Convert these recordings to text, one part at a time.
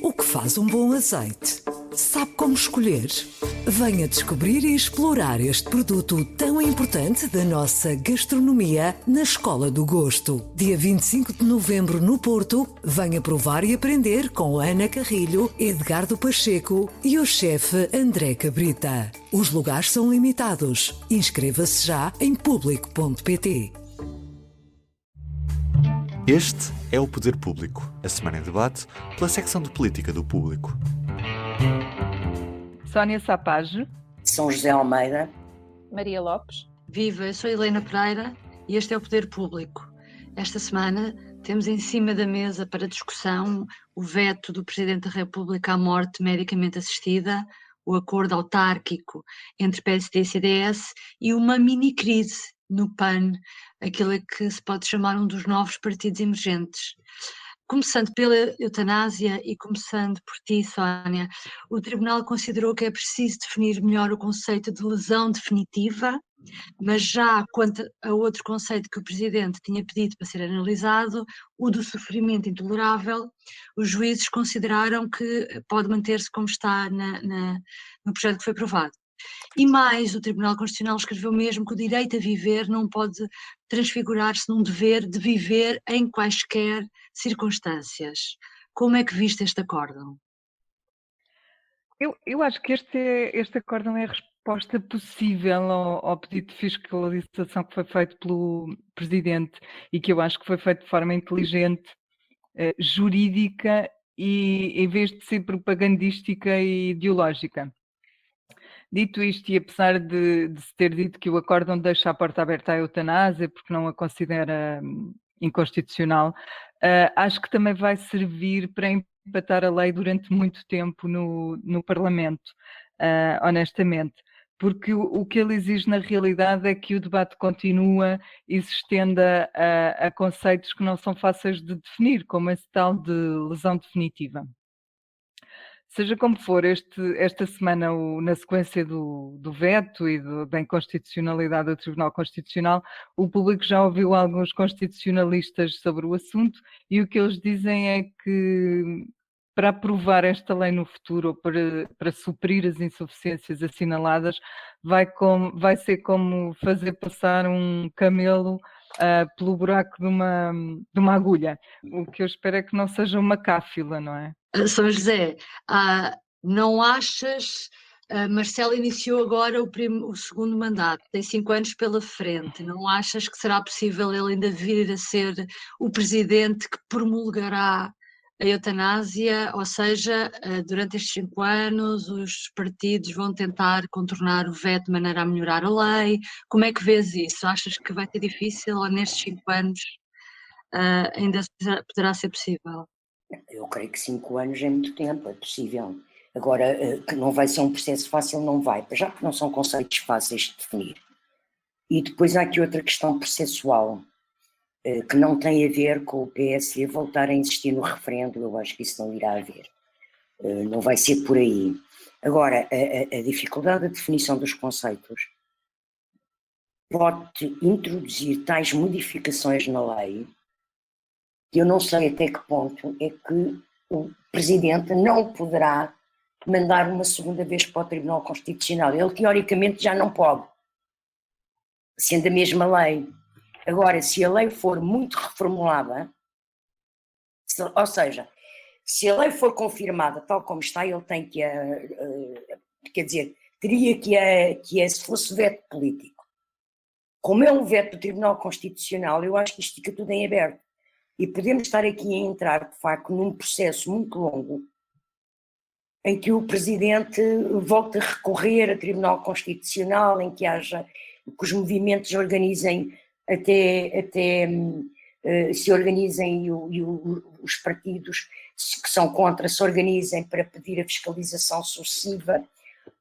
O que faz um bom azeite? Sabe como escolher? Venha descobrir e explorar este produto tão importante da nossa gastronomia na Escola do Gosto. Dia 25 de novembro no Porto, venha provar e aprender com Ana Carrilho, Edgardo Pacheco e o chefe André Cabrita. Os lugares são limitados. Inscreva-se já em público.pt. Este é o Poder Público, a semana em debate pela secção de Política do Público. Sónia Sapage, São José Almeida, Maria Lopes. Viva, eu sou Helena Pereira e este é o Poder Público. Esta semana temos em cima da mesa para discussão o veto do Presidente da República à morte medicamente assistida, o acordo autárquico entre PSD e CDS e uma mini-crise no PAN, aquilo que se pode chamar um dos novos partidos emergentes. Começando pela eutanásia e começando por ti, Sónia, o Tribunal considerou que é preciso definir melhor o conceito de lesão definitiva, mas já quanto a outro conceito que o Presidente tinha pedido para ser analisado, o do sofrimento intolerável, os juízes consideraram que pode manter-se como está no projeto que foi aprovado. E mais, o Tribunal Constitucional escreveu mesmo que o direito a viver não pode transfigurar-se num dever de viver em quaisquer circunstâncias. Como é que viste este acórdão? eu acho que este acórdão é a resposta possível ao pedido de fiscalização que foi feito pelo Presidente e que eu acho que foi feito de forma inteligente, jurídica e em vez de ser propagandística e ideológica. Dito isto, e apesar de se ter dito que o acórdão deixa a porta aberta à eutanásia porque não a considera inconstitucional, acho que também vai servir para empatar a lei durante muito tempo no Parlamento, honestamente, porque o que ele exige na realidade é que o debate continua e se estenda a conceitos que não são fáceis de definir, como esse tal de lesão definitiva. Seja como for, esta semana, na sequência do veto e da inconstitucionalidade do Tribunal Constitucional, o público já ouviu alguns constitucionalistas sobre o assunto e o que eles dizem é que para aprovar esta lei no futuro ou para suprir as insuficiências assinaladas vai ser como fazer passar um camelo pelo buraco de uma agulha. O que eu espero é que não seja uma cáfila, não é? São José, não achas, Marcelo iniciou agora o segundo mandato, tem 5 anos pela frente, não achas que será possível ele ainda vir a ser o presidente que promulgará a eutanásia, ou seja, durante estes 5 anos os partidos vão tentar contornar o veto de maneira a melhorar a lei? Como é que vês isso? Achas que vai ser difícil ou nestes 5 anos ainda poderá ser possível? eu creio que 5 anos é muito tempo, é possível. Agora, que não vai ser um processo fácil, não vai, já que não são conceitos fáceis de definir. E depois há aqui outra questão processual, que não tem a ver com o PSD voltar a insistir no referendo, eu acho que isso não irá haver. Não vai ser por aí. Agora, a dificuldade da definição dos conceitos pode introduzir tais modificações na lei que eu não sei até que ponto é que o Presidente não poderá mandar uma segunda vez para o Tribunal Constitucional. Ele, teoricamente, já não pode, sendo a mesma lei. Agora, se a lei for muito reformulada, ou seja, se a lei for confirmada tal como está, ele tem que, quer dizer, teria que se fosse veto político. Como é um veto do Tribunal Constitucional, eu acho que isto fica tudo em aberto. E podemos estar aqui a entrar, de facto, num processo muito longo em que o Presidente volte a recorrer ao Tribunal Constitucional, em que os movimentos organizem se organizem e os partidos que são contra se organizem para pedir a fiscalização sucessiva.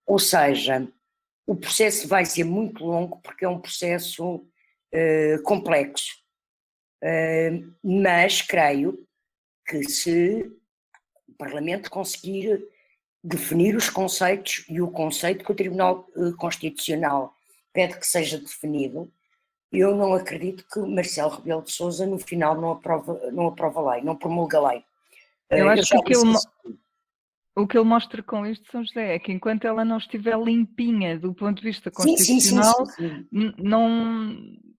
Ou seja, o processo vai ser muito longo porque é um processo complexo. Mas creio que se o Parlamento conseguir definir os conceitos e o conceito que o Tribunal Constitucional pede que seja definido, eu não acredito que Marcelo Rebelo de Sousa no final não aprova a lei, não promulga a lei. Eu acho que O que ele mostra com isto, São José, é que enquanto ela não estiver limpinha do ponto de vista Sim, sim, sim, constitucional, sim. não,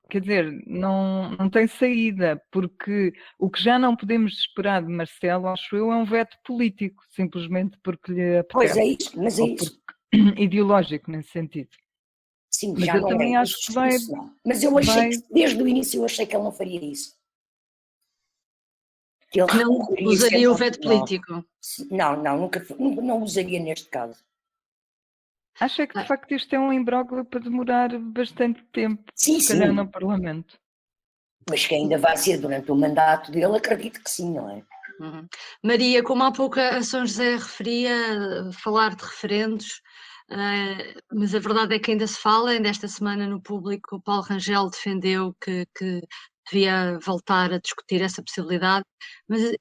quer dizer, não tem saída, porque o que já não podemos esperar de Marcelo, acho eu, é um veto político, simplesmente porque lhe Pois apetece, é isso, mas é ou isso. porque ideológico nesse sentido. Sim, Mas já eu não é também acho que vai, isso não. Mas eu achei vai que, desde o início, eu achei que ele não faria isso. Que ele Que não recorreria usaria o sempre ao veto tribunal. político. Não, nunca não usaria neste caso. acho que de Ah, facto isto é um imbróglio para demorar bastante tempo, Sim, se calhar sim, no Parlamento. mas que ainda vai ser durante o mandato dele, acredito que sim, não é? uhum. Maria, como há pouco a São José referia, falar de referendos, mas a verdade é que ainda se fala, ainda esta semana no Público, o Paulo Rangel defendeu que devia voltar a discutir essa possibilidade, mas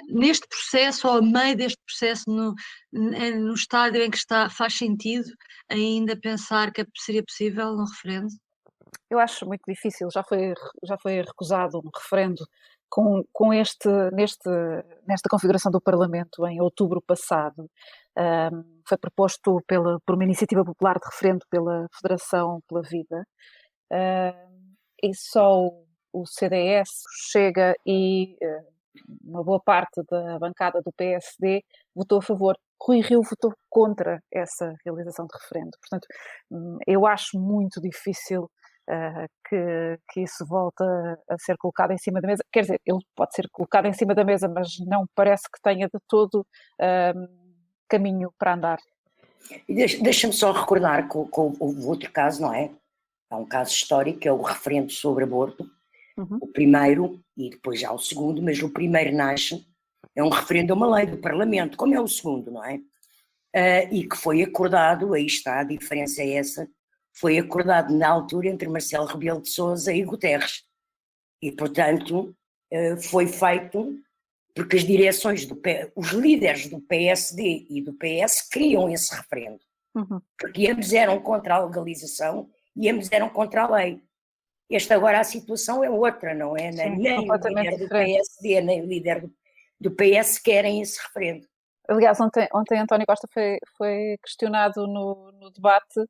neste processo, ou a meio deste processo, no estádio em que está, faz sentido ainda pensar que seria possível um referendo? Eu acho muito difícil, já foi recusado um referendo com nesta configuração do Parlamento em outubro passado. Foi proposto por uma iniciativa popular de referendo pela Federação pela Vida, e só o CDS chega e uma boa parte da bancada do PSD votou a favor. Rui Rio votou contra essa realização de referendo. Portanto, eu acho muito difícil que isso volte a ser colocado em cima da mesa. Quer dizer, ele pode ser colocado em cima da mesa, mas não parece que tenha de todo caminho para andar. Deixa-me só recordar que houve outro caso, não é? Há um caso histórico, que é o referendo sobre aborto, o primeiro e depois já o segundo, mas o primeiro nasce, é um referendo a uma lei do Parlamento, como é o segundo, não é? E que foi acordado, aí está, a diferença é essa, foi acordado na altura entre Marcelo Rebelo de Sousa e Guterres. E, portanto, foi feito porque as direções, os líderes do PSD e do PS queriam esse referendo. Porque ambos eram contra a legalização e ambos eram contra a lei. Agora a situação é outra, não é? Sim, Nem o completamente líder do diferente. PSD, nem o líder do PS querem esse referendo. Aliás, ontem António Costa foi questionado no debate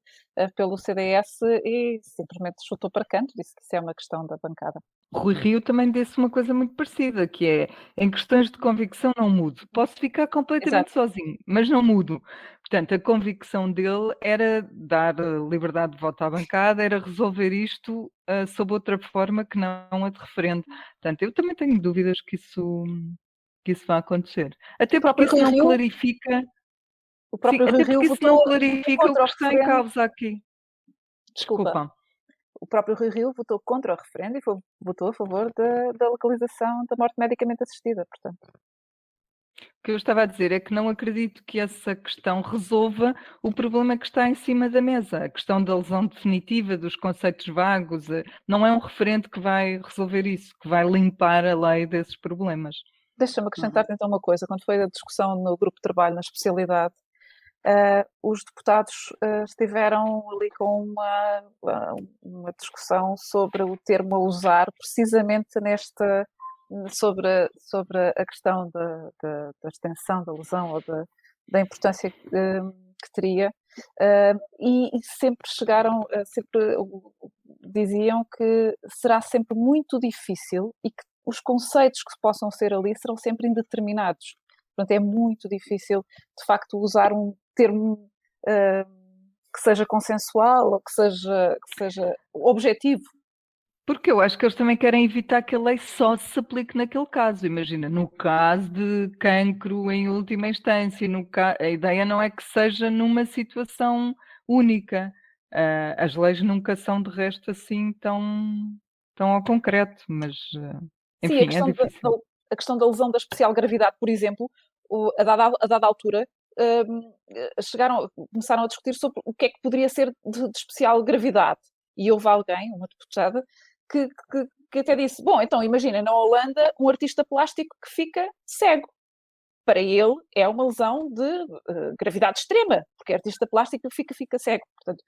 pelo CDS e simplesmente chutou para canto, disse que isso é uma questão da bancada. Rui Rio também disse uma coisa muito parecida, que é, em questões de convicção não mudo. Posso ficar completamente sozinho, mas não mudo. Portanto, a convicção dele era dar liberdade de voto à bancada, era resolver isto sob outra forma que não a de referendo. Portanto, eu também tenho dúvidas que isso vai acontecer. Até porque isso não clarifica... O próprio Sim, Rui até Rio porque isso não votou clarifica o contra que o está em referendo. causa aqui. Desculpa. O próprio Rui Rio votou contra o referendo e votou a favor da legalização da morte medicamente assistida, portanto. O que eu estava a dizer é que não acredito que essa questão resolva o problema que está em cima da mesa. A questão da lesão definitiva, dos conceitos vagos, não é um referendo que vai resolver isso, que vai limpar a lei desses problemas. Deixa-me acrescentar-te então uma coisa. Quando foi a discussão no grupo de trabalho na especialidade, os deputados estiveram ali com uma discussão sobre o termo a usar precisamente sobre a questão da extensão da lesão ou da importância que teria, e sempre sempre diziam que será sempre muito difícil e que os conceitos que possam ser ali serão sempre indeterminados. Portanto, é muito difícil, de facto, usar um termo que seja consensual ou que seja objetivo. Porque eu acho que eles também querem evitar que a lei só se aplique naquele caso. Imagina, no caso de cancro em última instância, a ideia não é que seja numa situação única. As leis nunca são, de resto, assim tão ao concreto, mas, Sim, enfim, é difícil. a questão da lesão da especial gravidade, por exemplo, a dada altura, começaram a discutir sobre o que é que poderia ser de especial gravidade. E houve alguém, uma deputada, que até disse, bom, então imagina, na Holanda, um artista plástico que fica cego. Para ele é uma lesão de gravidade extrema, porque artista plástico fica cego. Portanto,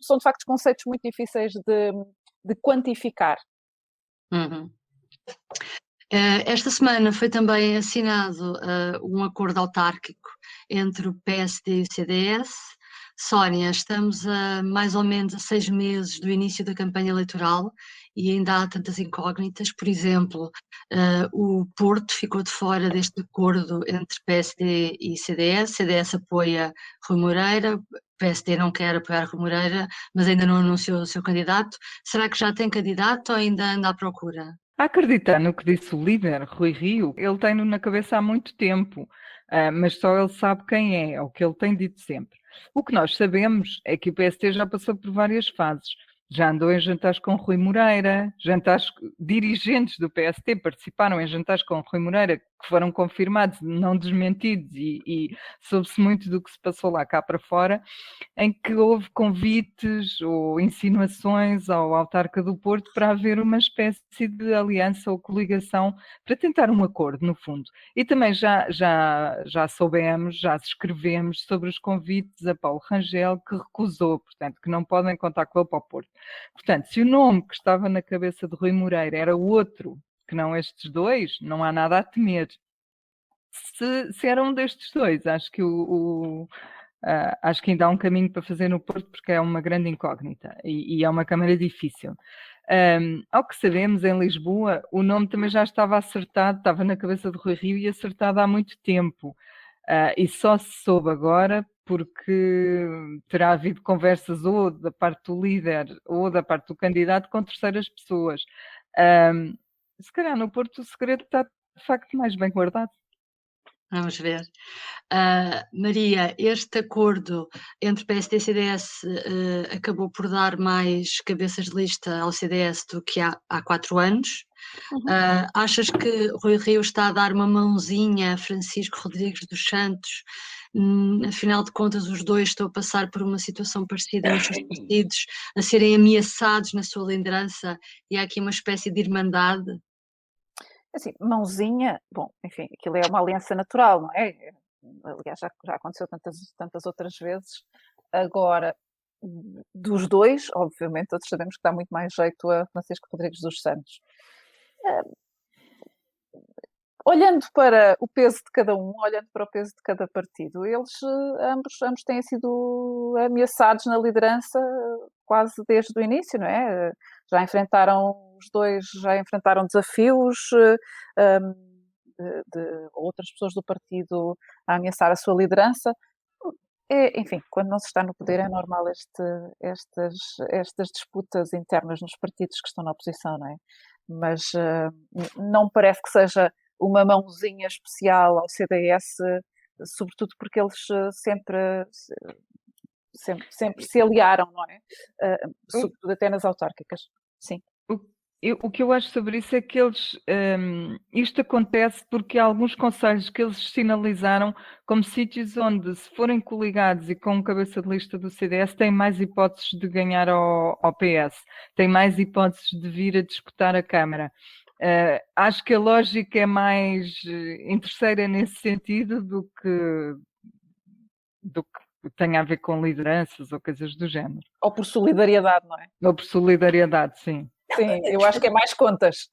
são de facto conceitos muito difíceis de quantificar. Uhum. Esta semana foi também assinado um acordo autárquico entre o PSD e o CDS. Sónia, estamos a mais ou menos a 6 meses do início da campanha eleitoral e ainda há tantas incógnitas. Por exemplo, o Porto ficou de fora deste acordo entre PSD e CDS. CDS apoia Rui Moreira, PSD não quer apoiar Rui Moreira, mas ainda não anunciou o seu candidato. Será que já tem candidato ou ainda anda à procura? A acreditar no que disse o líder, Rui Rio, ele tem-no na cabeça há muito tempo, mas só ele sabe quem é, o que ele tem dito sempre. O que nós sabemos é que o PST já passou por várias fases. Já andou em jantares com Rui Moreira, dirigentes do PST participaram em jantares com Rui Moreira, que foram confirmados, não desmentidos, e soube-se muito do que se passou lá cá para fora, em que houve convites ou insinuações ao autarca do Porto para haver uma espécie de aliança ou coligação para tentar um acordo, no fundo. E também já soubemos, já escrevemos sobre os convites a Paulo Rangel, que recusou, portanto, que não podem contar com ele para o Porto. Portanto, se o nome que estava na cabeça de Rui Moreira era outro, que não estes dois, não há nada a temer. Se era um destes dois, acho que acho que ainda há um caminho para fazer no Porto, porque é uma grande incógnita e é uma Câmara difícil. Ao que sabemos, em Lisboa, o nome também já estava acertado, estava na cabeça de Rui Rio e acertado há muito tempo. E só se soube agora porque terá havido conversas ou da parte do líder ou da parte do candidato com terceiras pessoas. Se calhar no Porto o segredo está de facto mais bem guardado. Vamos ver. Maria, este acordo entre PSD e CDS acabou por dar mais cabeças de lista ao CDS do que há 4 anos. Achas que Rui Rio está a dar uma mãozinha a Francisco Rodrigues dos Santos? Afinal de contas, os dois estão a passar por uma situação parecida nos seus partidos, a serem ameaçados na sua liderança, e há aqui uma espécie de irmandade. Assim, mãozinha, bom, enfim, aquilo é uma aliança natural, não é? Aliás, já aconteceu tantas outras vezes. Agora, dos dois, obviamente, todos sabemos que dá muito mais jeito a Francisco Rodrigues dos Santos. Olhando para o peso de cada um, olhando para o peso de cada partido, eles ambos têm sido ameaçados na liderança quase desde o início, não é? Os dois já enfrentaram desafios de outras pessoas do partido a ameaçar a sua liderança. Enfim, quando não se está no poder é normal estas disputas internas nos partidos que estão na oposição, não é? Mas não parece que seja uma mãozinha especial ao CDS, sobretudo porque eles sempre se aliaram, não é? Sobretudo até nas autárquicas. Sim. O que eu acho sobre isso é que isto acontece porque há alguns conselhos que eles sinalizaram como sítios onde, se forem coligados e com cabeça de lista do CDS, têm mais hipóteses de ganhar ao PS, têm mais hipóteses de vir a disputar a Câmara. Acho que a lógica é mais interesseira nesse sentido do que tenha a ver com lideranças ou coisas do género. Ou por solidariedade, não é? Ou por solidariedade, sim. Sim, eu acho que é mais contas.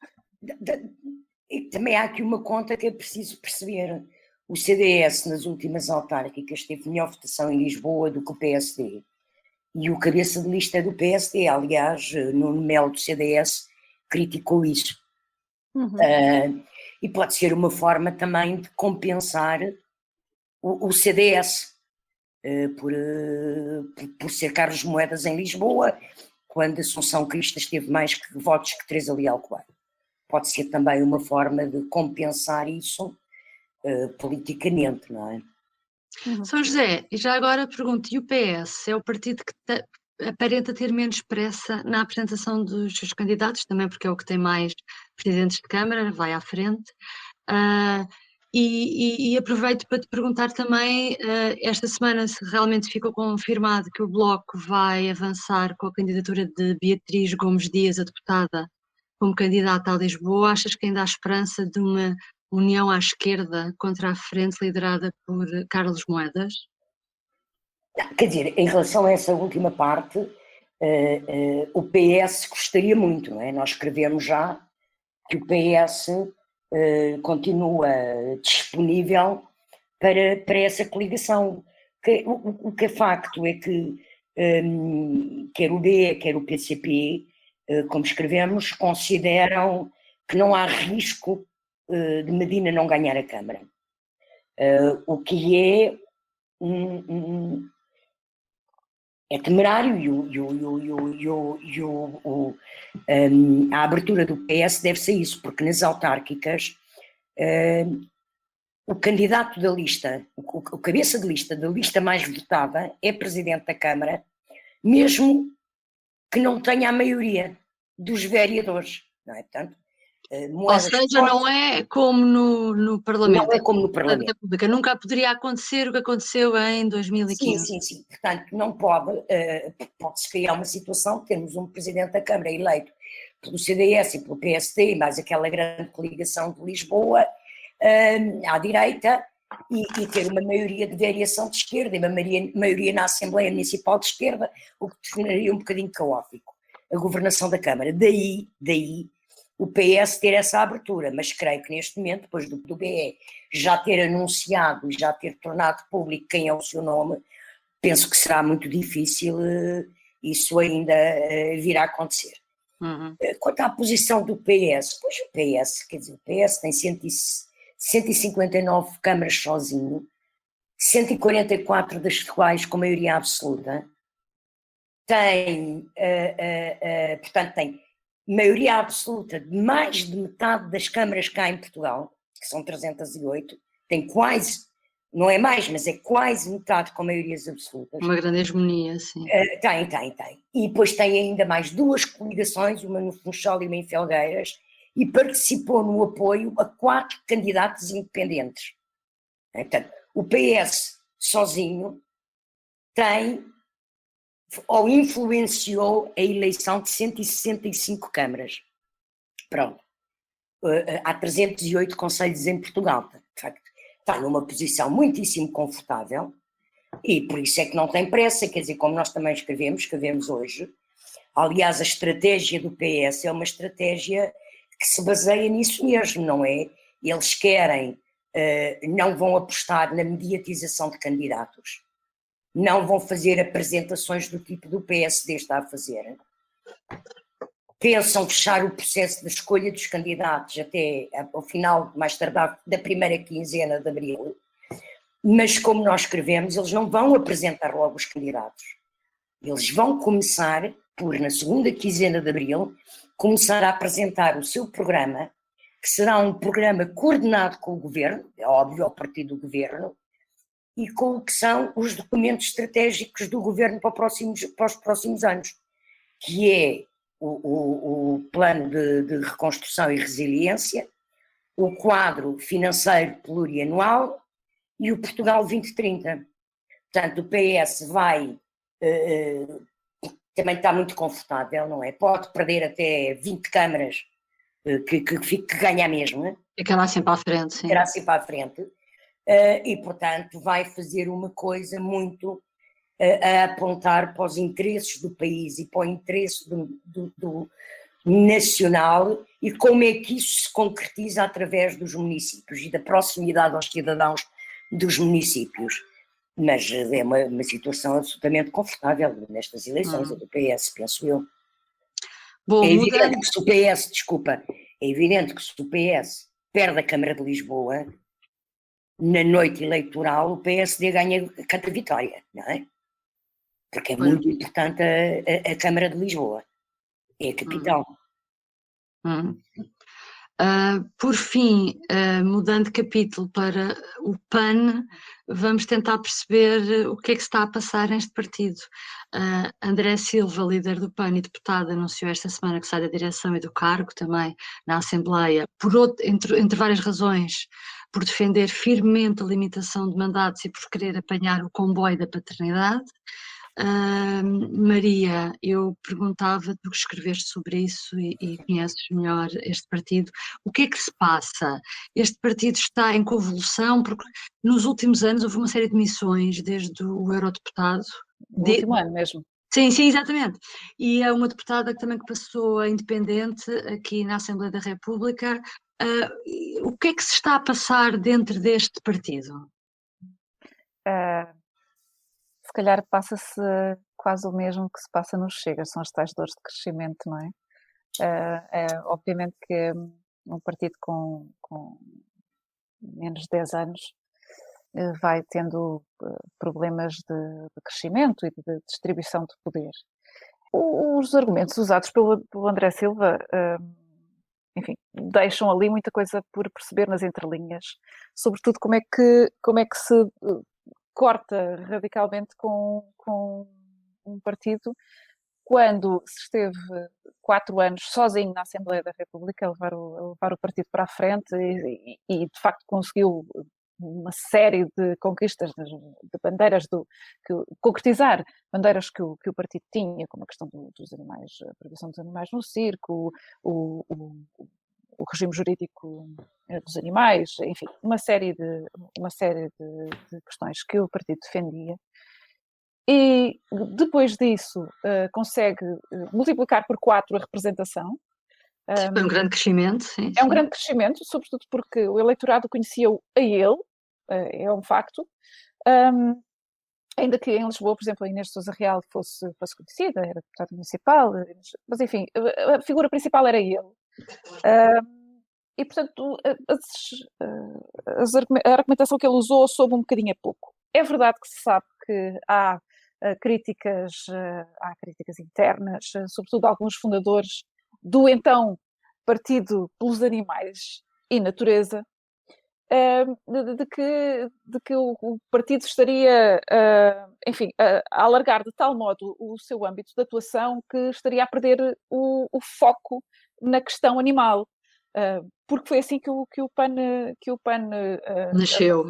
E também há aqui uma conta que é preciso perceber. O CDS, nas últimas autárquicas, teve melhor votação em Lisboa do que o PSD. E o cabeça de lista é do PSD. Aliás, Nuno Melo, do CDS, criticou isso. E pode ser uma forma também de compensar o CDS por ser Carlos Moedas em Lisboa, quando Assunção Cristas teve mais votos que Teresa Leal Coelho. Pode ser também uma forma de compensar isso politicamente, não é? São José, e já agora pergunto, e o PS é o partido que aparenta ter menos pressa na apresentação dos seus candidatos, também porque é o que tem mais presidentes de Câmara, vai à frente. E aproveito para te perguntar também, esta semana se realmente ficou confirmado que o Bloco vai avançar com a candidatura de Beatriz Gomes Dias, a deputada, como candidata a Lisboa. Achas que ainda há esperança de uma união à esquerda contra a frente liderada por Carlos Moedas? Quer dizer, em relação a essa última parte, o PS gostaria muito, não é? Nós escrevemos já que o PS continua disponível para essa coligação. O que é facto é que quer o BE, quer o PCP, como escrevemos, consideram que não há risco de Medina não ganhar a Câmara. O que é temerário a abertura do PS deve-se a isso, porque nas autárquicas o candidato da lista, o cabeça de lista da lista mais votada é presidente da Câmara, mesmo que não tenha a maioria dos vereadores, não é? Portanto, ou seja, não é como no Parlamento. Não é como no Parlamento. Da República. Nunca poderia acontecer o que aconteceu em 2015. Sim. Portanto, não pode-se criar uma situação de termos um presidente da Câmara eleito pelo CDS e pelo PSD, mais aquela grande coligação de Lisboa, à direita, e ter uma maioria de variação de esquerda e uma maioria na Assembleia Municipal de esquerda, o que tornaria um bocadinho caótico a governação da Câmara. Daí o PS ter essa abertura, mas creio que neste momento, depois do BE já ter anunciado e já ter tornado público quem é o seu nome, penso que será muito difícil isso ainda vir a acontecer. Uhum. Quanto à posição do PS, pois o PS, quer dizer, o PS tem 159 câmaras sozinho, 144 das quais com maioria absoluta, portanto tem maioria absoluta de mais de metade das câmaras cá em Portugal, que são 308, tem quase, não é mais, mas é quase metade com maiorias absolutas. Uma grande hegemonia, sim. Tem. E depois tem ainda mais duas coligações, uma no Funchal e uma em Felgueiras, e participou no apoio a 4 candidatos independentes. Portanto, o PS sozinho tem ou influenciou a eleição de 165 câmaras. Pronto. Há 308 conselhos em Portugal. De facto, está numa posição muitíssimo confortável e por isso é que não tem pressa, quer dizer, como nós também escrevemos hoje. Aliás, a estratégia do PS é uma estratégia que se baseia nisso mesmo, não é? Eles querem, não vão apostar na mediatização de candidatos, não vão fazer apresentações do tipo do PSD está a fazer. Pensam fechar o processo de escolha dos candidatos até ao final, mais tardar, da primeira quinzena de abril. Mas, como nós escrevemos, eles não vão apresentar logo os candidatos. Eles vão começar por, na segunda quinzena de abril, começar a apresentar o seu programa, que será um programa coordenado com o governo, é óbvio, ao partido do governo, e com o que são os documentos estratégicos do governo para os próximos anos, que é o plano de reconstrução e resiliência, o quadro financeiro plurianual e o Portugal 2030. Portanto, o PS vai, também está muito confortável, não é? Pode perder até 20 câmaras, que ganha a mesma. Ficará sempre à frente, sim. Ficará sempre à frente. E, portanto, vai fazer uma coisa muito a apontar para os interesses do país e para o interesse do nacional e como é que isso se concretiza através dos municípios e da proximidade aos cidadãos dos municípios. Mas é uma situação absolutamente confortável nestas eleições do PS, penso eu. Bom, é evidente que se o PS, é evidente que se o PS perde a Câmara de Lisboa, na noite eleitoral o PSD canta vitória, não é? Porque é muito importante a Câmara de Lisboa, é a capital. Por fim, mudando de capítulo para o PAN, vamos tentar perceber o que é que se está a passar neste partido. André Silva, líder do PAN e deputado, anunciou esta semana que sai da direção e do cargo também na Assembleia, entre várias razões, por defender firmemente a limitação de mandatos e por querer apanhar o comboio da paternidade. Maria, eu perguntava, tu que escreveste sobre isso e conheces melhor este partido, o que é que se passa? Este partido está em convulsão, porque nos últimos anos houve uma série de missões, desde o eurodeputado. No último ano mesmo. Sim, exatamente. E é uma deputada que também passou a independente aqui na Assembleia da República, O que é que se está a passar dentro deste partido? Se calhar passa-se quase o mesmo que se passa no Chega, são as tais dores de crescimento, não é? Obviamente que um partido com menos de 10 anos vai tendo problemas de crescimento e de distribuição de poder. Os argumentos usados pelo André Silva, enfim, deixam ali muita coisa por perceber nas entrelinhas, sobretudo como é que se corta radicalmente com um partido quando se esteve 4 anos sozinho na Assembleia da República a levar o partido para a frente e de facto conseguiu uma série de conquistas de bandeiras, concretizar bandeiras que o partido tinha, como a questão dos animais, a proibição dos animais no circo, o regime jurídico dos animais, enfim, uma série de questões que o partido defendia. E depois disso consegue multiplicar por 4 a representação. Foi um grande crescimento, sim. É um grande crescimento, sobretudo porque o eleitorado conhecia-o a ele, é um facto. Ainda que em Lisboa, por exemplo, a Inês de Sousa Real fosse conhecida, era deputada municipal, mas enfim, a figura principal era ele. E, portanto, a argumentação que ele usou soube um bocadinho a pouco. É verdade que se sabe que há críticas internas, sobretudo alguns fundadores do então Partido pelos Animais e Natureza, de que o partido estaria, enfim, a alargar de tal modo o seu âmbito de atuação que estaria a perder o foco na questão animal. Porque foi assim que o PAN nasceu,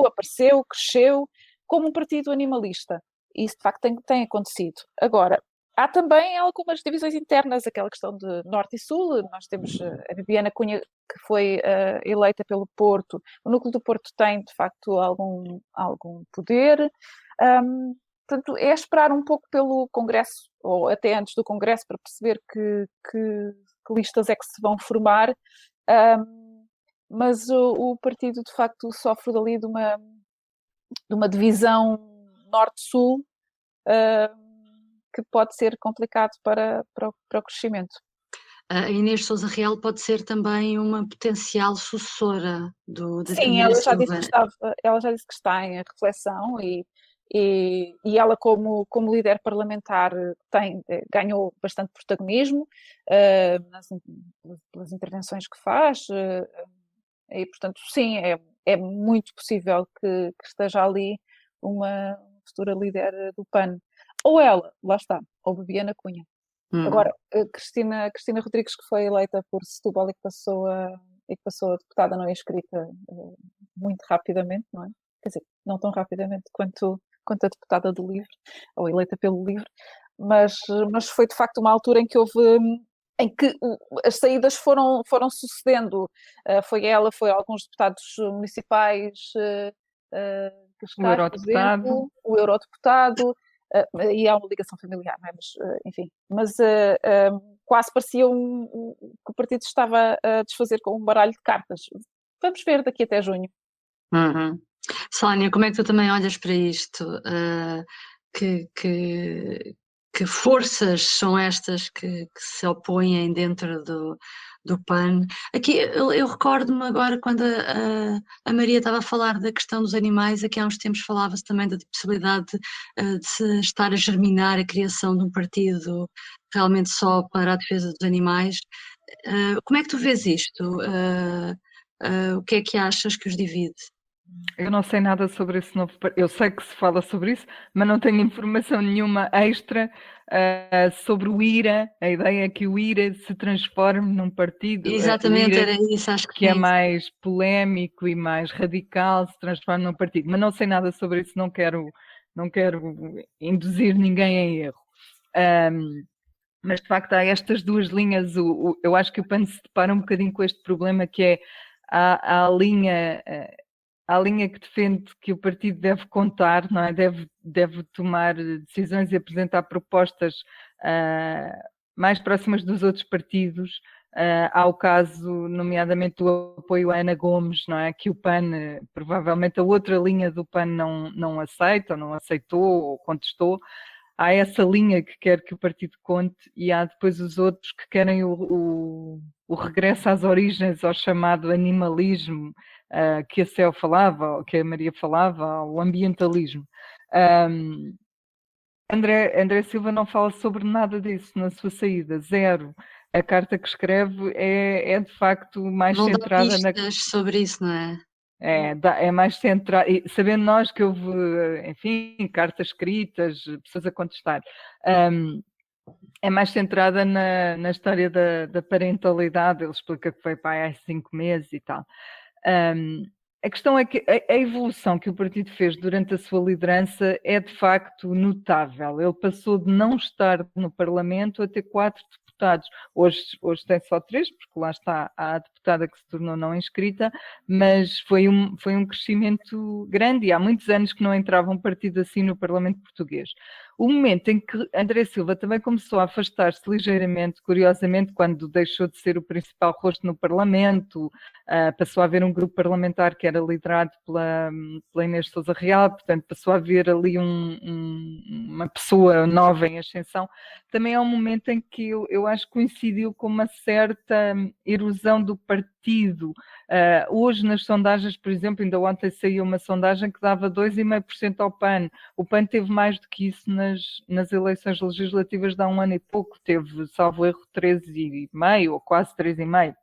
apareceu, cresceu como um partido animalista. E isso de facto tem acontecido. Agora, há também algumas divisões internas, aquela questão de Norte e Sul. Nós temos a Bibiana Cunha, que foi eleita pelo Porto. O núcleo do Porto tem, de facto, algum poder. Portanto, é esperar um pouco pelo Congresso, ou até antes do Congresso, para perceber que listas é que se vão formar. Mas o partido, de facto, sofre dali de uma divisão Norte-Sul, que pode ser complicado para o crescimento. A Inês de Sousa Real pode ser também uma potencial sucessora da Sim, ela já disse que está em reflexão e ela, como líder parlamentar, ganhou bastante protagonismo pelas intervenções que faz, e portanto sim, é muito possível que esteja ali uma futura líder do PAN. Ou ela, lá está, ou Bibiana Cunha. Agora, Cristina Rodrigues, que foi eleita por Setúbal e que passou a deputada não inscrita muito rapidamente, não é? Quer dizer, não tão rapidamente quanto a deputada do LIVRE, ou eleita pelo LIVRE, mas foi de facto uma altura em que as saídas foram sucedendo. Foi ela, foi alguns deputados municipais, o eurodeputado, e há uma ligação familiar, não é? Mas, enfim, quase parecia que o partido estava a desfazer com um baralho de cartas. Vamos ver daqui até junho. Sónia, como é que tu também olhas para isto? Que forças são estas que se opõem dentro do PAN? Aqui eu recordo-me agora quando a Maria estava a falar da questão dos animais. Aqui há uns tempos falava-se também da possibilidade de se estar a germinar a criação de um partido realmente só para a defesa dos animais. Como é que tu vês isto? O que é que achas que os divide? Eu não sei nada sobre esse novo partido. Eu sei que se fala sobre isso, mas não tenho informação nenhuma extra sobre o IRA. A ideia é que o IRA se transforme num partido. Exatamente, era isso, acho que é mais polémico e mais radical, se transforme num partido. Mas não sei nada sobre isso, não quero induzir ninguém em erro. Mas de facto há estas duas linhas. Eu acho que o PAN se depara um bocadinho com este problema, que é a linha que defende que o partido deve contar, não é? Deve tomar decisões e apresentar propostas mais próximas dos outros partidos, Há o caso, nomeadamente, do apoio a Ana Gomes, não é? Que o PAN, provavelmente a outra linha do PAN não aceita, ou não aceitou, ou contestou. Há essa linha que quer que o partido conte e há depois os outros que querem o regresso às origens, ao chamado animalismo, que a Céu falava, ou que a Maria falava, o ambientalismo. André Silva não fala sobre nada disso na sua saída, zero. A carta que escreve é de facto mais Não dá centrada na... pistas sobre isso, não é? É mais centrado, sabendo nós que houve, enfim, cartas escritas, pessoas a contestar, é mais centrada na história da parentalidade. Ele explica que foi pai há 5 meses e tal. A questão é que a evolução que o partido fez durante a sua liderança é de facto notável. Ele passou de não estar no Parlamento a ter 4 deputados. Hoje tem só 3, porque lá está a deputada que se tornou não inscrita, mas foi um crescimento grande e há muitos anos que não entrava um partido assim no Parlamento português. O momento em que André Silva também começou a afastar-se ligeiramente, curiosamente, quando deixou de ser o principal rosto no Parlamento, passou a haver um grupo parlamentar que era liderado pela Inês de Sousa Real, portanto passou a haver ali uma pessoa nova em ascensão. Também é um momento em que eu acho que coincidiu com uma certa erosão do partido. Hoje nas sondagens, por exemplo, ainda ontem saiu uma sondagem que dava 2,5% ao PAN. O PAN teve mais do que isso nas eleições legislativas de há um ano e pouco, teve, salvo erro, 13,5% ou quase 3,5%.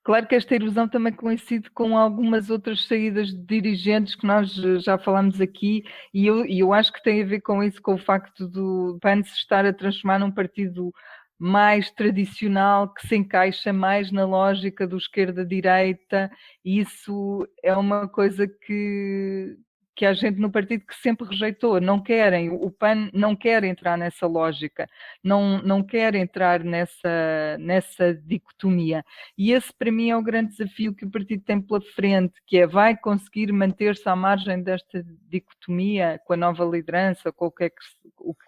Claro que esta erosão também coincide com algumas outras saídas de dirigentes que nós já falámos aqui e eu acho que tem a ver com isso, com o facto do PAN se estar a transformar num partido mais tradicional, que se encaixa mais na lógica do esquerda-direita, e isso é uma coisa que há gente no partido que sempre rejeitou, não querem, o PAN não quer entrar nessa lógica, não quer entrar nessa dicotomia. E esse para mim é o grande desafio que o partido tem pela frente, que é, vai conseguir manter-se à margem desta dicotomia com a nova liderança, com o que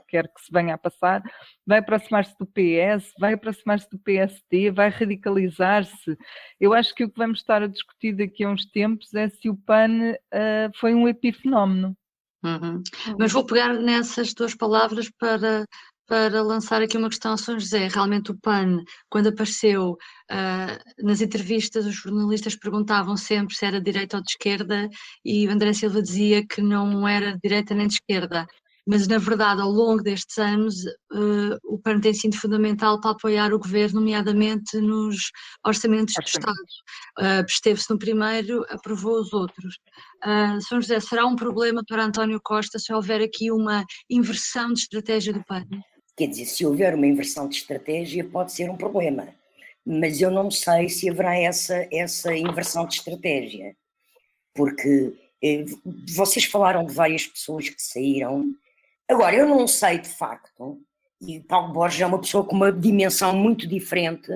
quer que se venha a passar, vai aproximar-se do PS, vai aproximar-se do PSD, vai radicalizar-se. Eu acho que o que vamos estar a discutir daqui a uns tempos é se o PAN foi um epifenómeno. Mas vou pegar nessas tuas palavras para lançar aqui uma questão a São José. Realmente o PAN, quando apareceu nas entrevistas, os jornalistas perguntavam sempre se era de direita ou de esquerda e o André Silva dizia que não era de direita nem de esquerda. Mas, na verdade, ao longo destes anos, o PAN tem sido fundamental para apoiar o governo, nomeadamente nos orçamentos de Estado. Esteve-se no primeiro, aprovou os outros. São José, será um problema para António Costa se houver aqui uma inversão de estratégia do PAN? Quer dizer, se houver uma inversão de estratégia pode ser um problema, mas eu não sei se haverá essa inversão de estratégia, porque vocês falaram de várias pessoas que saíram. Agora, eu não sei de facto, e Paulo Borges é uma pessoa com uma dimensão muito diferente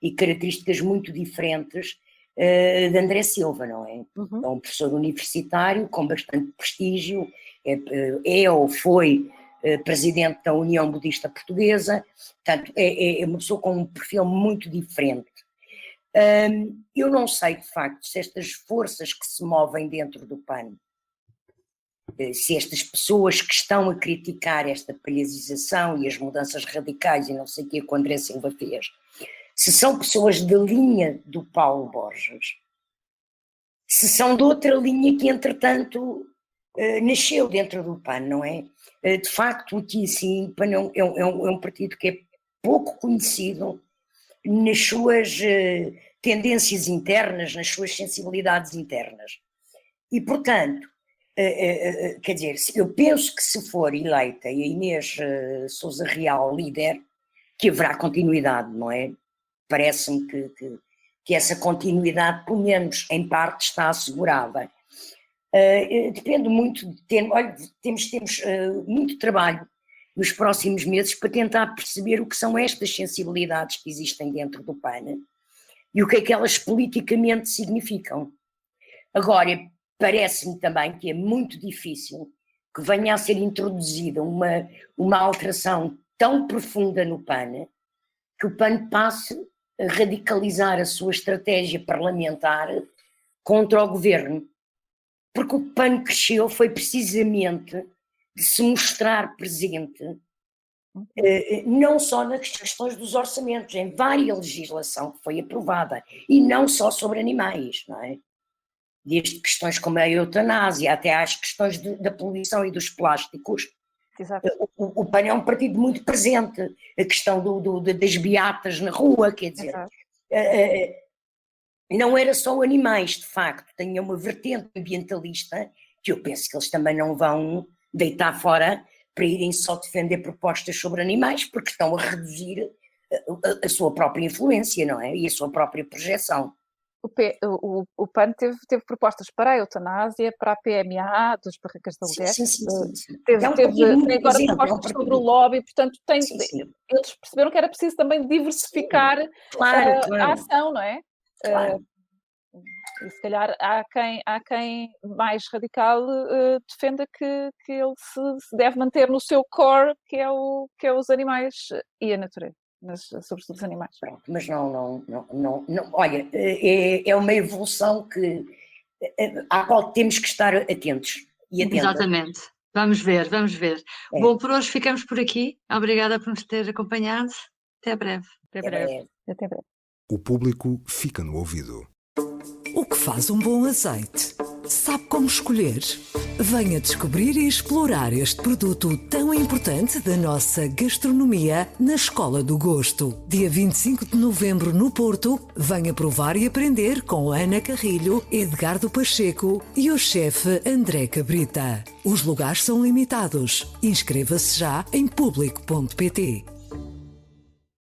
e características muito diferentes de André Silva, não é? É um professor universitário com bastante prestígio, é ou foi presidente da União Budista Portuguesa, portanto, é uma pessoa com um perfil muito diferente. Eu não sei de facto se estas forças que se movem dentro do PAN, se estas pessoas que estão a criticar esta palhazização e as mudanças radicais e não sei o que o André Silva fez, se são pessoas da linha do Paulo Borges, se são de outra linha que entretanto nasceu dentro do PAN, não é? De facto, aqui sim, o PAN é um partido que é pouco conhecido nas suas tendências internas, nas suas sensibilidades internas. E, portanto, quer dizer, eu penso que se for eleita e a Inês Sousa Real líder, que haverá continuidade, não é? Parece-me que essa continuidade, pelo menos em parte, está assegurada. Depende muito de temos muito trabalho nos próximos meses para tentar perceber o que são estas sensibilidades que existem dentro do PAN e o que é que elas politicamente significam. Agora, parece-me também que é muito difícil que venha a ser introduzida uma alteração tão profunda no PAN que o PAN passe a radicalizar a sua estratégia parlamentar contra o governo. Porque o PAN cresceu foi precisamente de se mostrar presente, não só nas questões dos orçamentos, em várias legislação que foi aprovada, e não só sobre animais, não é? Desde questões como a eutanásia até às questões da poluição e dos plásticos. Exato. O PAN é um partido muito presente, a questão das beatas na rua, quer dizer, não era só animais, de facto, tinha uma vertente ambientalista que eu penso que eles também não vão deitar fora para irem só defender propostas sobre animais, porque estão a reduzir a sua própria influência, não é? E a sua própria projeção. O PAN teve propostas para a eutanásia, para a PMA, dos barricas da mulher. Sim. Teve agora propostas sobre o lobby, portanto eles perceberam que era preciso também diversificar a ação, não é? Claro. E se calhar há quem mais radical defenda que ele se deve manter no seu core, que é os animais e a natureza. Mas sobretudo os animais. Pronto, mas não, olha, é uma evolução à qual temos que estar atentos e atentas. Exatamente, vamos ver. Bom, por hoje ficamos por aqui, obrigada por nos ter acompanhado, até breve. Até breve. Até breve. O público fica no ouvido. O que faz um bom azeite? Sabe como escolher? Venha descobrir e explorar este produto tão importante da nossa gastronomia na Escola do Gosto. Dia 25 de novembro no Porto, venha provar e aprender com Ana Carrilho, Edgardo Pacheco e o chefe André Cabrita. Os lugares são limitados. Inscreva-se já em público.pt.